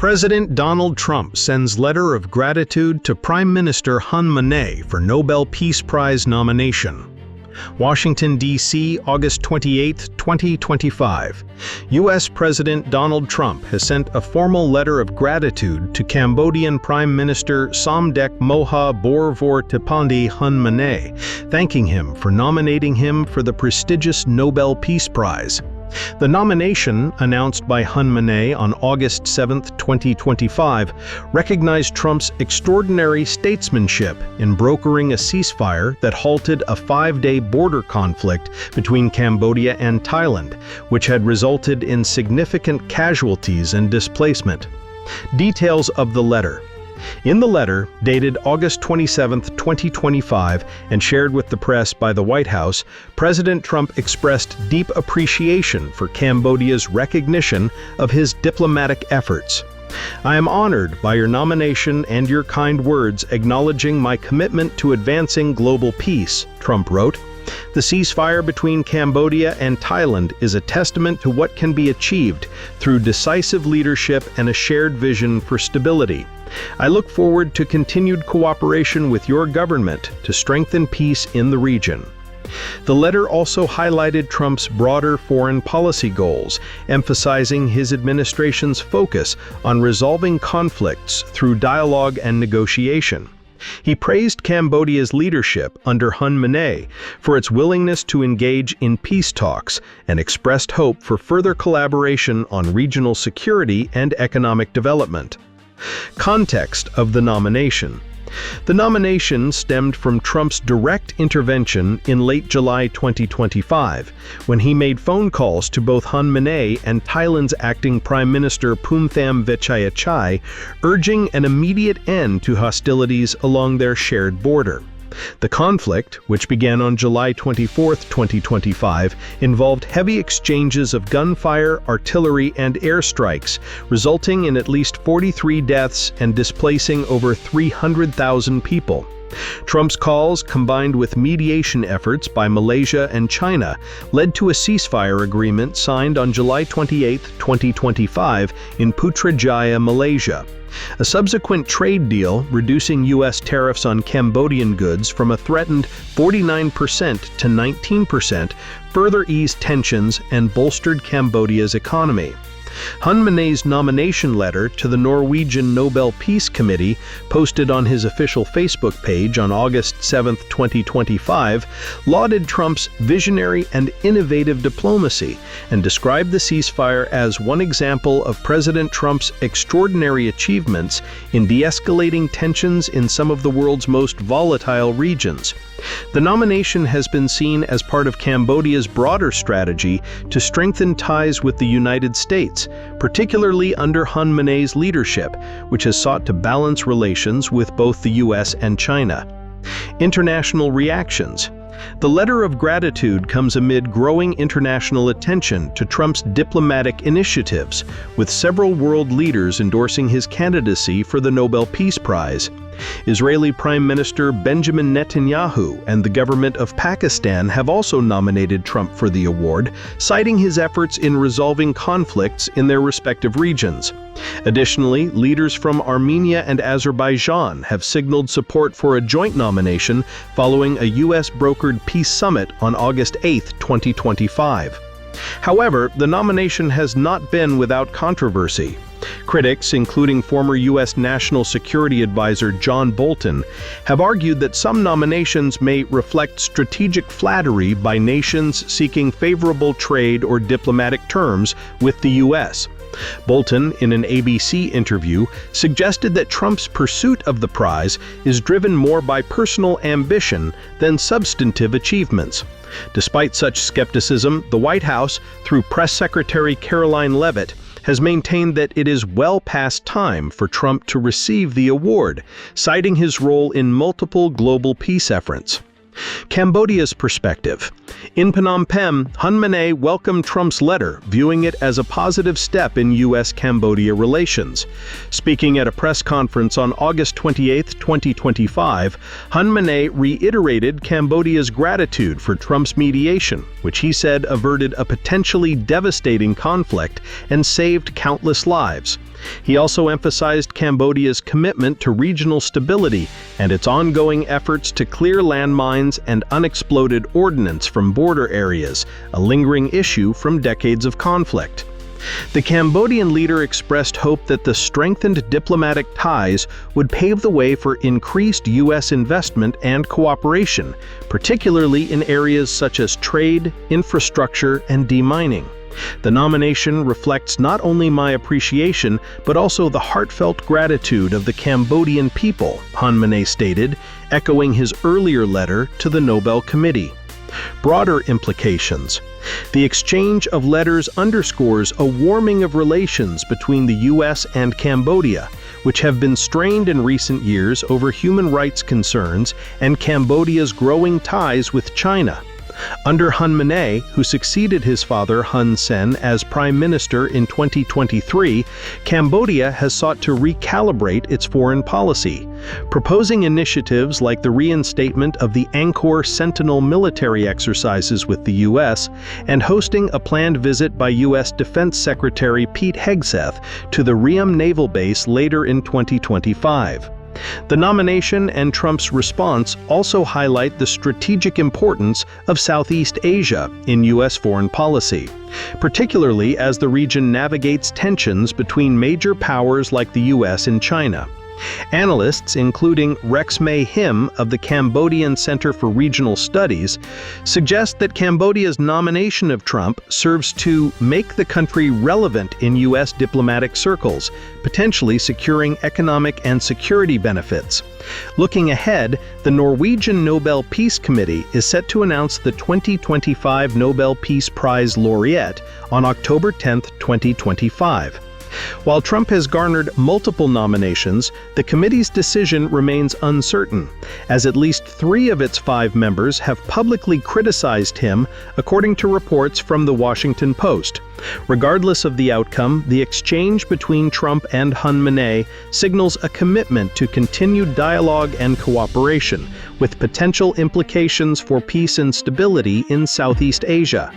President Donald Trump sends letter of gratitude to Prime Minister Hun Manet for Nobel Peace Prize nomination. Washington, D.C., August 28, 2025. U.S. President Donald Trump has sent a formal letter of gratitude to Cambodian Prime Minister Somdech Moha Borvortipandi Hun Manet, thanking him for nominating him for the prestigious Nobel Peace Prize. The nomination, announced by Hun Manet on August 7, 2025, recognized Trump's extraordinary statesmanship in brokering a ceasefire that halted a 5-day border conflict between Cambodia and Thailand, which had resulted in significant casualties and displacement. Details of the letter. In the letter, dated August 27, 2025, and shared with the press by the White House, President Trump expressed deep appreciation for Cambodia's recognition of his diplomatic efforts. "I am honored by your nomination and your kind words acknowledging my commitment to advancing global peace," Trump wrote. "The ceasefire between Cambodia and Thailand is a testament to what can be achieved through decisive leadership and a shared vision for stability. I look forward to continued cooperation with your government to strengthen peace in the region." The letter also highlighted Trump's broader foreign policy goals, emphasizing his administration's focus on resolving conflicts through dialogue and negotiation. He praised Cambodia's leadership under Hun Manet for its willingness to engage in peace talks and expressed hope for further collaboration on regional security and economic development. Context of the nomination. The nomination stemmed from Trump's direct intervention in late July 2025, when he made phone calls to both Hun Manet and Thailand's acting Prime Minister Phumtham Vechayachai, urging an immediate end to hostilities along their shared border. The conflict, which began on July 24, 2025, involved heavy exchanges of gunfire, artillery, and airstrikes, resulting in at least 43 deaths and displacing over 300,000 people. Trump's calls, combined with mediation efforts by Malaysia and China, led to a ceasefire agreement signed on July 28, 2025, in Putrajaya, Malaysia. A subsequent trade deal, reducing U.S. tariffs on Cambodian goods from a threatened 49% to 19%, further eased tensions and bolstered Cambodia's economy. Hun Manet's nomination letter to the Norwegian Nobel Peace Committee, posted on his official Facebook page on August 7, 2025, lauded Trump's visionary and innovative diplomacy and described the ceasefire as one example of President Trump's extraordinary achievements in de-escalating tensions in some of the world's most volatile regions. The nomination has been seen as part of Cambodia's broader strategy to strengthen ties with the United States, particularly under Hun Manet's leadership, which has sought to balance relations with both the U.S. and China. International reactions. The letter of gratitude comes amid growing international attention to Trump's diplomatic initiatives, with several world leaders endorsing his candidacy for the Nobel Peace Prize. Israeli Prime Minister Benjamin Netanyahu and the government of Pakistan have also nominated Trump for the award, citing his efforts in resolving conflicts in their respective regions. Additionally, leaders from Armenia and Azerbaijan have signaled support for a joint nomination following a U.S.-brokered peace summit on August 8, 2025. However, the nomination has not been without controversy. Critics, including former U.S. National Security Advisor John Bolton, have argued that some nominations may reflect strategic flattery by nations seeking favorable trade or diplomatic terms with the U.S. Bolton, in an ABC interview, suggested that Trump's pursuit of the prize is driven more by personal ambition than substantive achievements. Despite such skepticism, the White House, through Press Secretary Caroline Leavitt, has maintained that it is well past time for Trump to receive the award, citing his role in multiple global peace efforts. Cambodia's perspective. In Phnom Penh, Hun Manet welcomed Trump's letter, viewing it as a positive step in U.S.-Cambodia relations. Speaking at a press conference on August 28, 2025, Hun Manet reiterated Cambodia's gratitude for Trump's mediation, which he said averted a potentially devastating conflict and saved countless lives. He also emphasized Cambodia's commitment to regional stability and its ongoing efforts to clear landmines and unexploded ordnance from border areas, a lingering issue from decades of conflict. The Cambodian leader expressed hope that the strengthened diplomatic ties would pave the way for increased U.S. investment and cooperation, particularly in areas such as trade, infrastructure, and demining. The nomination reflects not only my appreciation, but also the heartfelt gratitude of the Cambodian people, Hun Manet stated, echoing his earlier letter to the Nobel Committee. Broader implications. The exchange of letters underscores a warming of relations between the U.S. and Cambodia, which have been strained in recent years over human rights concerns and Cambodia's growing ties with China. Under Hun Manet, who succeeded his father Hun Sen as Prime Minister in 2023, Cambodia has sought to recalibrate its foreign policy, proposing initiatives like the reinstatement of the Angkor Sentinel military exercises with the U.S. and hosting a planned visit by U.S. Defense Secretary Pete Hegseth to the Ream Naval Base later in 2025. The nomination and Trump's response also highlight the strategic importance of Southeast Asia in U.S. foreign policy, particularly as the region navigates tensions between major powers like the U.S. and China. Analysts, including Rex May Him of the Cambodian Center for Regional Studies, suggest that Cambodia's nomination of Trump serves to make the country relevant in U.S. diplomatic circles, potentially securing economic and security benefits. Looking ahead, the Norwegian Nobel Peace Committee is set to announce the 2025 Nobel Peace Prize laureate on October 10, 2025. While Trump has garnered multiple nominations, the committee's decision remains uncertain, as at least 3 of its 5 members have publicly criticized him, according to reports from The Washington Post. Regardless of the outcome, the exchange between Trump and Hun Manet signals a commitment to continued dialogue and cooperation, with potential implications for peace and stability in Southeast Asia.